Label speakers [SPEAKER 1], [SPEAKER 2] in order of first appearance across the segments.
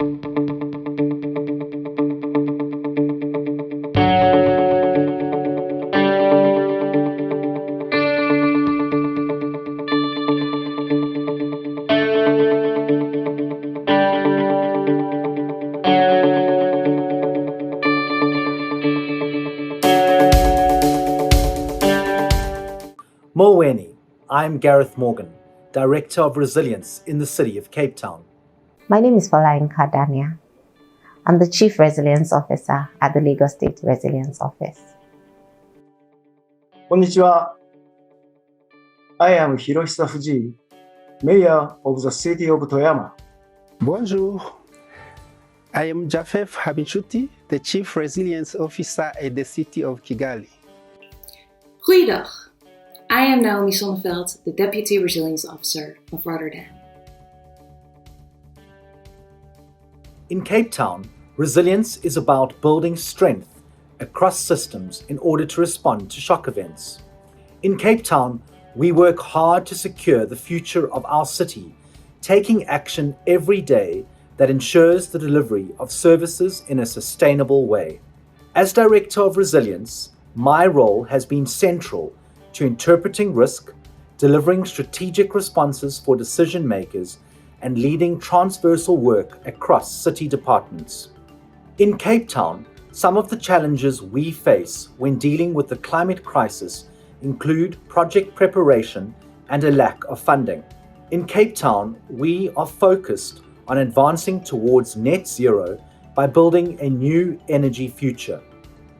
[SPEAKER 1] Mulweni, I'm Gareth Morgan, Director of Resilience in the City of Cape Town.
[SPEAKER 2] My name is Folainka Dania. I'm the Chief Resilience Officer at the Lagos State Resilience Office.
[SPEAKER 3] Konnichiwa. I am Hirohisa Fujii, Mayor of the City of Toyama.
[SPEAKER 4] Bonjour. I am Jafef Habichuti, the Chief Resilience Officer at the City of Kigali.
[SPEAKER 5] Goeiedag. I am Naomi Sonneveld, the Deputy Resilience Officer of Rotterdam.
[SPEAKER 1] In Cape Town, resilience is about building strength across systems in order to respond to shock events. In Cape Town, we work hard to secure the future of our city, taking action every day that ensures the delivery of services in a sustainable way. As Director of Resilience, my role has been central to interpreting risk, delivering strategic responses for decision makers, and leading transversal work across city departments. In Cape Town, some of the challenges we face when dealing with the climate crisis include project preparation and a lack of funding. In Cape Town, we are focused on advancing towards net zero by building a new energy future.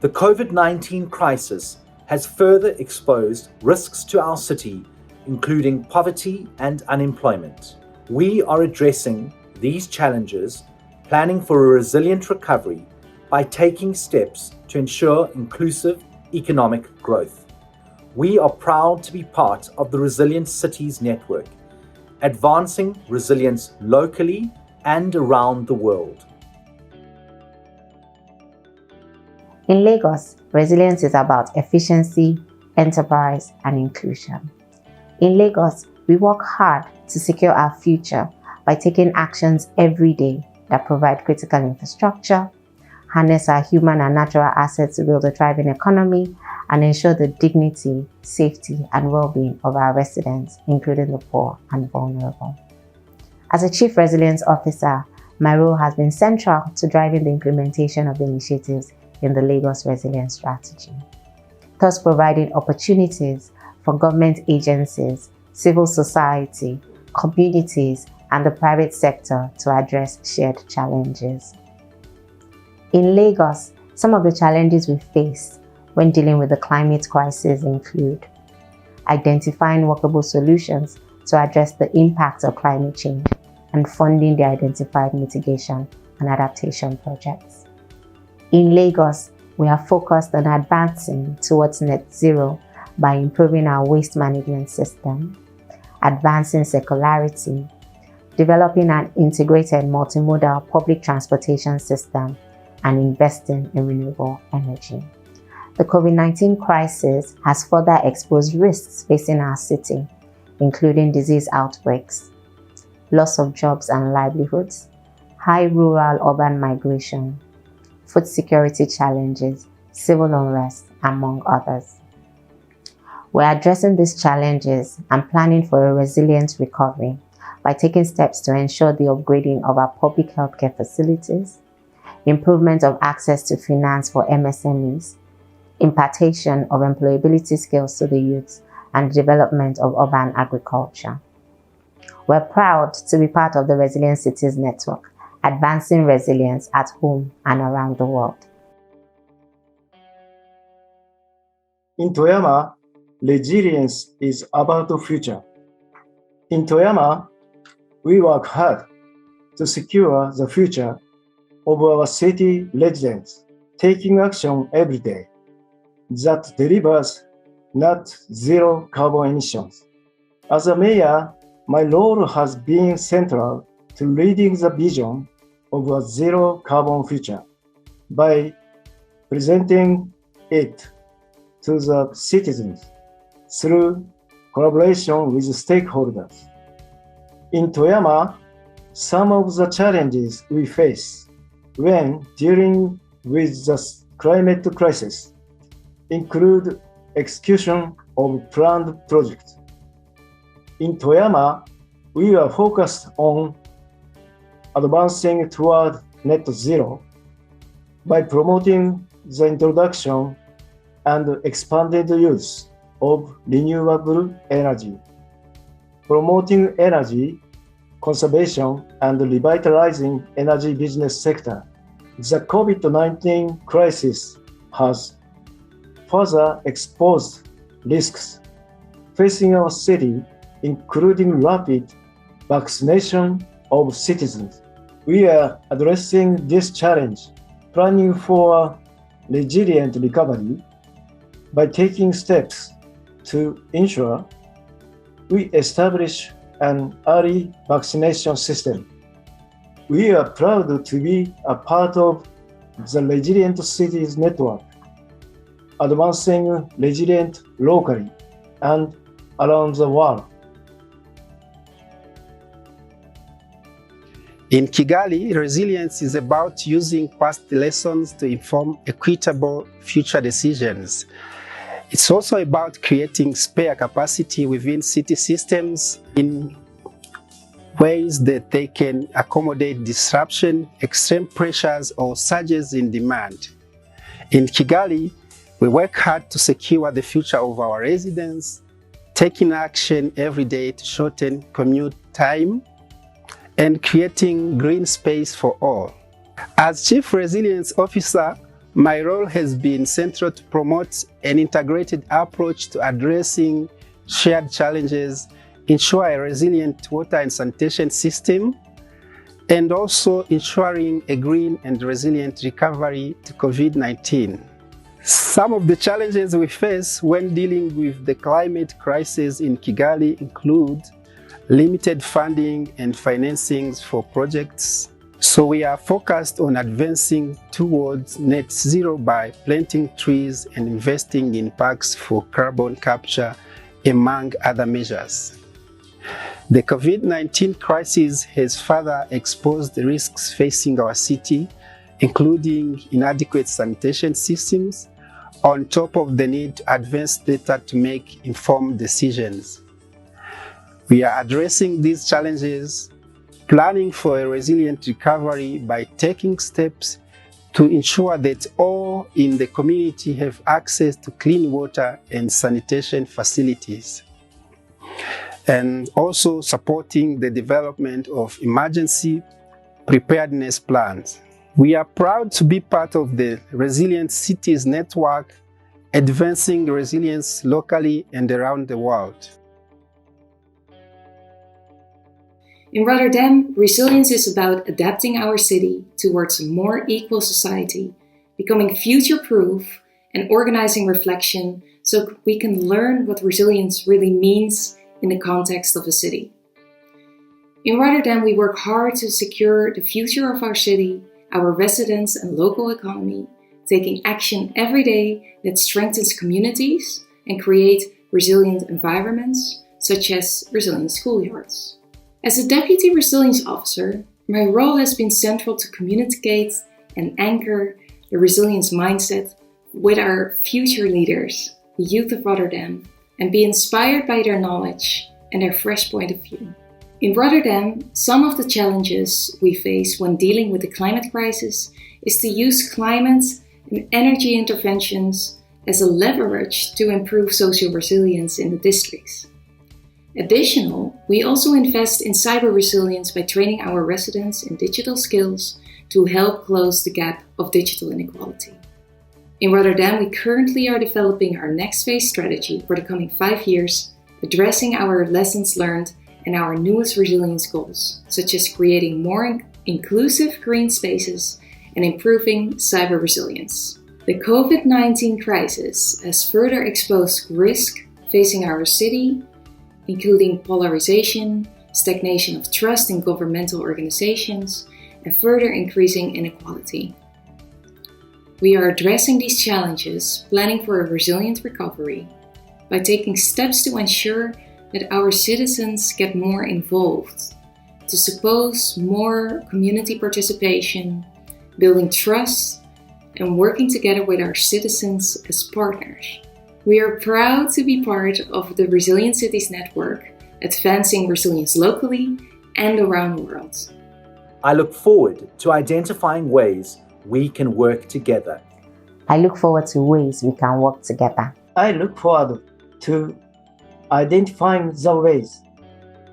[SPEAKER 1] The COVID-19 crisis has further exposed risks to our city, including poverty and unemployment. We are addressing these challenges, planning for a resilient recovery by taking steps to ensure inclusive economic growth. We are proud to be part of the Resilient Cities Network, advancing resilience locally and around the world.
[SPEAKER 2] In Lagos, resilience is about efficiency, enterprise, and inclusion. In Lagos, we work hard to secure our future by taking actions every day that provide critical infrastructure, harness our human and natural assets to build a thriving economy, and ensure the dignity, safety, and well-being of our residents, including the poor and vulnerable. As a Chief Resilience Officer, my role has been central to driving the implementation of the initiatives in the Lagos Resilience Strategy, thus providing opportunities for government agencies, civil society, communities, and the private sector to address shared challenges. In Lagos, some of the challenges we face when dealing with the climate crisis include identifying workable solutions to address the impacts of climate change and funding the identified mitigation and adaptation projects. In Lagos, we are focused on advancing towards net zero by improving our waste management system, advancing circularity, developing an integrated multimodal public transportation system, and investing in renewable energy. The COVID-19 crisis has further exposed risks facing our city, including disease outbreaks, loss of jobs and livelihoods, high rural-urban migration, food security challenges, civil unrest, among others. We're addressing these challenges and planning for a resilient recovery by taking steps to ensure the upgrading of our public healthcare facilities, improvement of access to finance for MSMEs, impartation of employability skills to the youth, and development of urban agriculture. We're proud to be part of the Resilient Cities Network, advancing resilience at home and around the world.
[SPEAKER 3] In Toyama, resilience is about the future. In Toyama, we work hard to secure the future of our city residents, taking action every day that delivers net zero carbon emissions. As a mayor, my role has been central to leading the vision of a zero carbon future by presenting it to the citizens through collaboration with stakeholders. In Toyama, Some of the challenges we face when dealing with the climate crisis include execution of planned projects. In Toyama, we are focused on advancing toward net zero by promoting the introduction and expanded use of renewable energy, promoting energy conservation and revitalizing energy business sector. The COVID-19 crisis has further exposed risks facing our city, including rapid vaccination of citizens. We are addressing this challenge, planning for a resilient recovery by taking steps to ensure we establish an early vaccination system. We are proud to be a part of the Resilient Cities Network, advancing resilience locally and around the world.
[SPEAKER 4] In Kigali, resilience is about using past lessons to inform equitable future decisions. It's also about creating spare capacity within city systems in ways that they can accommodate disruption, extreme pressures, or surges in demand. In Kigali, we work hard to secure the future of our residents, taking action every day to shorten commute time and creating green space for all. As Chief Resilience Officer, my role has been central to promote an integrated approach to addressing shared challenges, ensure a resilient water and sanitation system, and also ensuring a green and resilient recovery to COVID-19. Some of the challenges we face when dealing with the climate crisis in Kigali include limited funding and financings for projects. So we are focused on advancing towards net zero by planting trees and investing in parks for carbon capture, among other measures. The COVID-19 crisis has further exposed the risks facing our city, including inadequate sanitation systems, on top of the need to advance data to make informed decisions. We are addressing these challenges, planning for a resilient recovery by taking steps to ensure that all in the community have access to clean water and sanitation facilities, and also supporting the development of emergency preparedness plans. We are proud to be part of the Resilient Cities Network, advancing resilience locally and around the world.
[SPEAKER 5] In Rotterdam, resilience is about adapting our city towards a more equal society, becoming future-proof, and organizing reflection so we can learn what resilience really means in the context of a city. In Rotterdam, we work hard to secure the future of our city, our residents and local economy, taking action every day that strengthens communities and create resilient environments, such as resilient schoolyards. As a Deputy Resilience Officer, my role has been central to communicate and anchor the resilience mindset with our future leaders, the youth of Rotterdam, and be inspired by their knowledge and their fresh point of view. In Rotterdam, some of the challenges we face when dealing with the climate crisis is to use climate and energy interventions as a leverage to improve social resilience in the districts. Additionally, we also invest in cyber resilience by training our residents in digital skills to help close the gap of digital inequality. In Rotterdam, we currently are developing our next phase strategy for the coming 5 years, addressing our lessons learned and our newest resilience goals, such as creating more inclusive green spaces and improving cyber resilience. The COVID-19 crisis has further exposed risk facing our city, including polarization, stagnation of trust in governmental organizations, and further increasing inequality. We are addressing these challenges, planning for a resilient recovery, by taking steps to ensure that our citizens get more involved, to suppose more community participation, building trust, and working together with our citizens as partners. We are proud to be part of the Resilient Cities Network, advancing resilience locally and around the world.
[SPEAKER 1] I look forward to identifying ways we can work together.
[SPEAKER 2] I look forward to ways we can work together.
[SPEAKER 3] I look forward to identifying the ways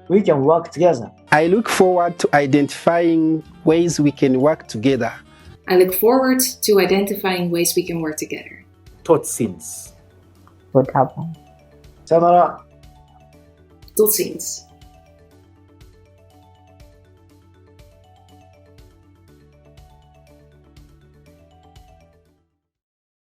[SPEAKER 3] we can work together.
[SPEAKER 4] I look forward to identifying ways we can work together.
[SPEAKER 5] I look forward to identifying ways we can work together.
[SPEAKER 1] Tot ziens.
[SPEAKER 2] EQUITABLE.
[SPEAKER 3] さよなら。
[SPEAKER 5] Tot ziens.